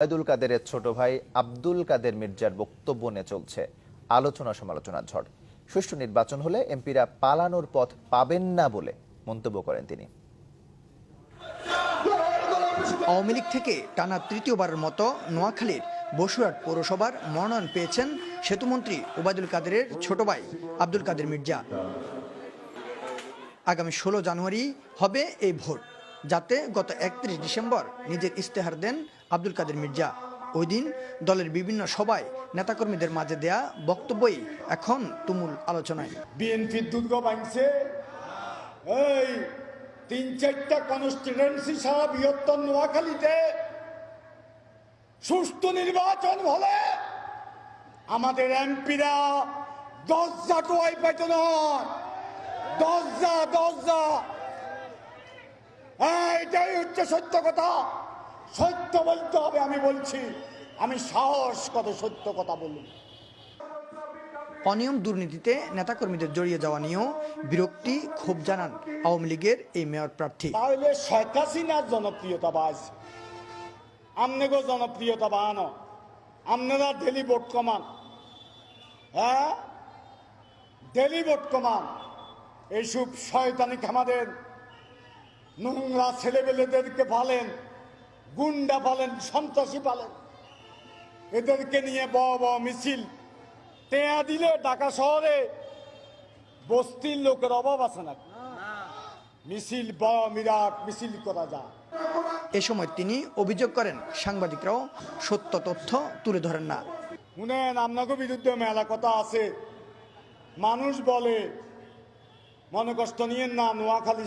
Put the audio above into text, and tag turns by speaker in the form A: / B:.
A: ওবায়দুল কাদেরের ছোট ভাই আব্দুল কাদের মির্জার বক্তব্য নিয়ে চলছে আলোচনা সমালোচনার ঝড়। সুষ্ঠু নির্বাচন হলে এমপিরা পালানোর পথ পাবেন না বলে মন্তব্য করেন তিনি।
B: আওয়ামী লীগ থেকে টানা তৃতীয়বারের মতো নোয়াখালীর বসুরহাট পৌরসভার মনোনয়ন পেয়েছেন সেতুমন্ত্রী ওবায়দুল কাদেরের ছোট ভাই আব্দুল কাদের মির্জা। আগামী 16 জানুয়ারি হবে এই ভোট, যাতে গত 31 ডিসেম্বর নিজের ইস্তেহার দেন আব্দুল কাদের মির্জা। ওই দিন দলের বিভিন্ন সভায় নেতাকর্মীদের মাঝে দেয়া বক্তব্যই এখন তুমুল আলোচনায়।
C: বিএনপির দুর্গ ভাঙছে, এই 3-4টা কনস্টিটুয়েন্সি সারা বৃহত্তর নোয়াখালীতে সুষ্ঠু নির্বাচন হলে আমাদের এমপিরা 10 টোয়াই পেত নয়, 10 এইটাই হচ্ছে সত্য কথা। সত্য বলতে হবে। আমি বলছি, আমি সাহস কত সত্য কথা বলুন।
B: অনিয়ম দুর্নীতিতে নেতাকর্মীদের জড়িয়ে যাওয়া নিয়েও বিরক্তি ক্ষোভ জানান আওয়ামী লীগের এই মেয়র প্রার্থী।
C: তাহলে শেখ হাসিনার জনপ্রিয়তা বাজ, আমনেগো জনপ্রিয়তা বাড়ানো, আপনারা ডেলি ভোট কমান, হ্যাঁ ডেলি ভোট কমান। এইসব শয়তানি আমাদের নোংরা ছেলেবেলেদেরকে পালেন, গুন্ডা পালেন, সন্ত্রাসী পালেন, এদেরকে নিয়ে বড় মিছিল টেয়া দিলে ঢাকা শহরে বস্তির লোকের অভাব আছে না, মিছিল বড় বিরাট মিছিল করা যায়।
B: এ সময় তিনি অভিযোগ করেন সাংবাদিকরাও সত্য তথ্য তুলে ধরেন না।
C: শুনেন, আপনাকে বিরুদ্ধে মেলা কথা আছে। মানুষ বলে, মনে কষ্ট নিয়েন না, নোয়াখালী